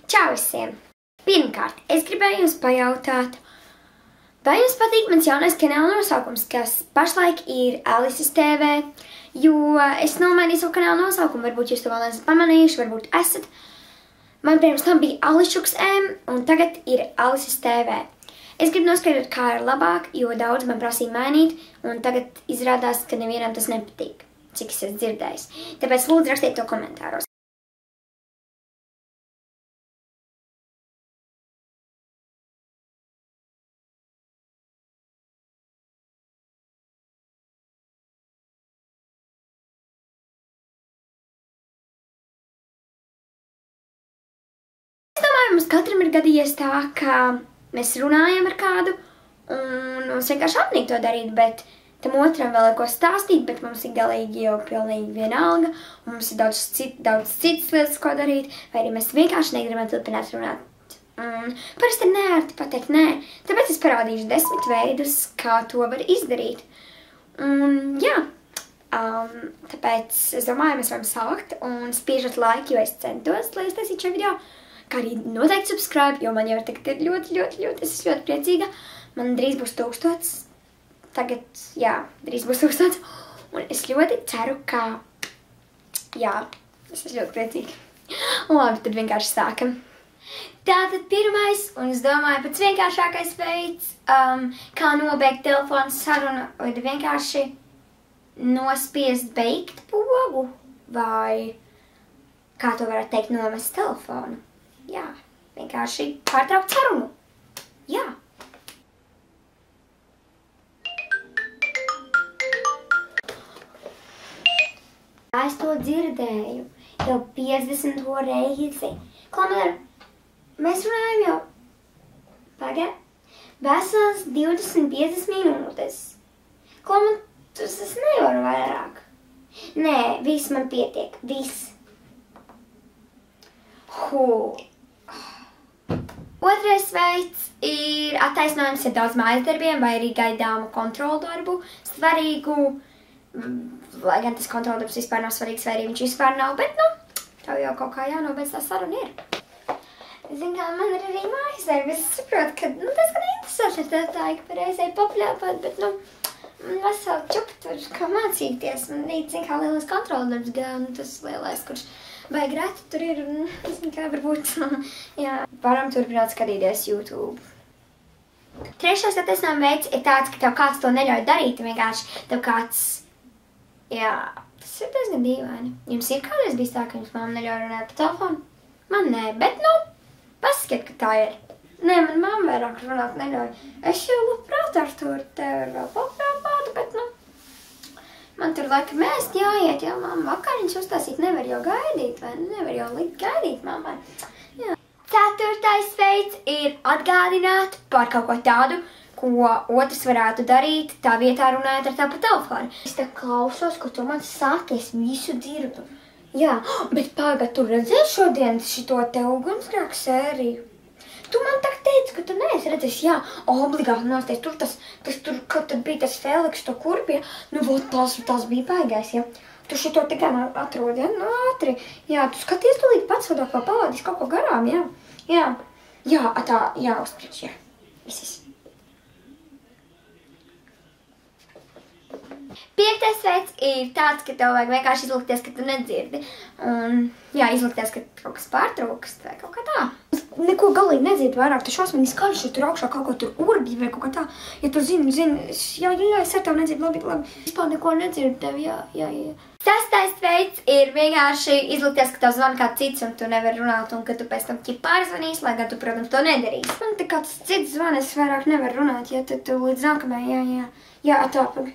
Čau visiem! Pirmkārt, es gribēju jums pajautāt, vai jums patīk mans jaunais kanāla nosaukums, kas pašlaik ir Alices TV, jo es nomainīju savu kanāla nosaukumu, varbūt jūs to vēl esat pamanījuši, varbūt esat. Man pirms tam bija Ališuks M, un tagad ir Alices TV. Es gribu noskaidrot, kā ir labāk, jo daudz man prasīja mainīt, un tagad izrādās, ka nevienam tas nepatīk, cik es esmu dzirdējis. Tāpēc lūdzu rakstiet to komentāros. Mums katram ir gadījies tā, ka mēs runājam ar kādu un mums vienkārši apnīk to darīt, bet tam otram vēl ir ko stāstīt, bet mums ir galīgi jau pilnīgi vienalga un mums ir daudz citas lietas, ko darīt, vai arī mēs vienkārši negribam turpināt runāt. Parasti ir neērti pateikt nē, tāpēc es parādīšu 10 veidus, kā to var izdarīt. Jā, tāpēc es domāju, mēs varam sākt un spiežat like, jo es centos, lai es taisītu šo video. Kā arī noteikti subscribe, jo man jau tagad ir ļoti, es esmu ļoti priecīga. Man drīz būs 1000. Tagad, jā, drīz būs 1000. Un es ļoti ceru, ka, jā, es esmu ļoti priecīga. Labi, tad vienkārši sākam. Tātad pirmais, un es domāju, pats vienkāršākais veids, kā nobeigt telefonu sarunu, ir vienkārši nospiest beigt pogu, vai, kā to varētu teikt, nomest telefonu. Jā, vienkārši pārtraukt sarunu. Jā. Es to dzirdēju jau 50. reizi. Klamēr, mēs runājam jau veselas 20-50 minūtes. Klamēr, es nevaru vairāk. Nē, viss man pietiek, viss. Otrais veids ir attaisnojums ar daudz mājas darbiem vai arī gaidāmu kontrolu darbu. Svarīgu, lai gan tas kontrolu darbs vispār nav svarīgs, vai arī viņš vispār nav, bet, tev jau kaut kā jānobeidz tā saruna ir. Zin kā, man ir arī mājas darbi, es saprotu, ka, tas gan interesanti ar tā ik pareizai papļāpāt, bet, veseli čupi tur kā mācīties. Man rīt, zin kā, lielais kontrolu darbs gan, tas lielais, kurš vai grēti tur ir, un kā varbūt, jā, varam turpināt skatīties YouTube. Trešais attaisnojuma veids ir tāds, ka tev kāds to neļauj darīt, vienkārši tev kāds, jā, tas ir diezgan dīvaini. Jums ir kādreiz bijis tā, ka jums mamma neļauj runāt pa telefonu? Man nē, bet, pasakiet, ka tā ir. Nē, man mamma vairāk runāt neļauj. Es jau labprāt ar to tevi vēl paprāpātu, bet, man tur laikam ēst jāiet, jā, mamma, vakariņas uztaisīt nevar jau gaidīt, vai nevar jau likt gaidīt mammai. Jā. Ceturtais veids ir atgādināt par kaut ko tādu, ko otrs varētu darīt, tā vietā runājot ar tā pa telefonu. Es tā klausos, ko tu man saki, es visu dzirdu. Jā, bet pagad, tu redzēji šodien šito te ugunsgrēku sēriju? Tu man tā teici, ka tu neesi redzējis, jā, obligāti nosties, tur, kad tad bija tas Feliks, to kurpie, tās bija baigais, jā. Tu šito tikai atrodi, jā, ātri, jā, tu skaties tu līdz pats vadāk vēl pavādīs kaut ko garām, jā, tā, jā, uzpriekš, jā, visis. Piektais veids ir tāds, ka tev vajag vienkārši izlikties, ka tu nedzirdi. Un, jā, izlikties, ka kaut kas pārtrūkst vai kaut kā tā. Neko galīgi nedzirdi vairāk, tu šausmīgi skaļš, ja tur augšā kaut ko tur urbji vai kaut kā tā. Ja tu zini, jā, es ar tev nedzirdu, labi. Vispār neko nedzirdu tev, jā. Sestais veids ir vienkārši izlikties, ka tev zvana kāds cits un tu nevari runāt un ka tu pēc tam pārzvanīs, lai gan tu, protams, to nedarīsi. Man te kāds cits zvana, es vairāk nevaru runāt, ja tad tu līdz nākamajai, jā, atāpagi.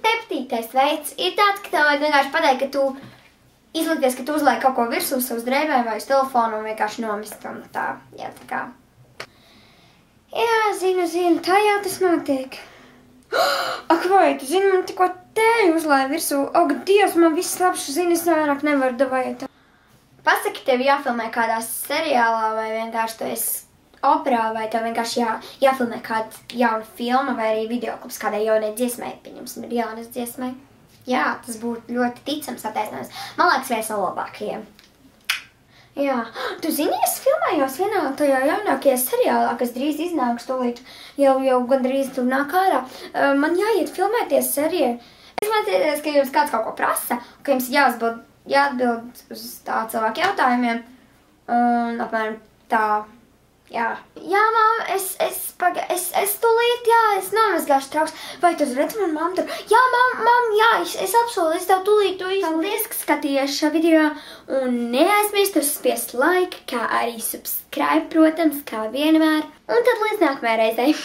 Septītais veids ir tāds, ka tev vajag vienkārši pateikt, ka tu izlikties, ka tu uzliek kaut ko virsū savus drēbēm vai uz telefonu un vienkārši nomest un tā, jā, tā kā. Jā, zinu, tā jau tas notiek. Ak, vai, tu zini, man tikko tēju uzlēja virsū. Ak, Dievs, man viss labs, zini, es vairāk nevaru davaiet. Pasaki, tev jāfilmē kādā seriālā vai vienkārši tu esi operā vai tev vienkārši jāfilmē kāda jauna filma vai arī videoklips kādai jaunai dziesmai, pieņemsim, ir jaunas dziesmai. Jā, tas būtu ļoti ticams attaisnojums. Man liekas, viens no labākajiem. Jā, tu zini, es filmējos vienā tajā jaunākajā seriālā, kas drīz iznāks tūlīt, jau gandrīz tur nāk ārā. Man jāiet filmēties serijai. Es mācīties, ka jums kāds kaut ko prasa, ka jums jāatbild uz tā cilvēku jautājumiem. Un apmēram tā, jā. Jā, māma, es tūlīt, jā, es nomazgāšu trauks. Vai tu redzi manu mammu tur? Jā, mamma, jā, es apsolu, es tev tūlīt to izdarīšu. Paldies, ka skatījies šo video. Un neaizmirst uzspiest like, kā arī subscribe, protams, kā vienmēr. Un tad līdz nākamajai reizei.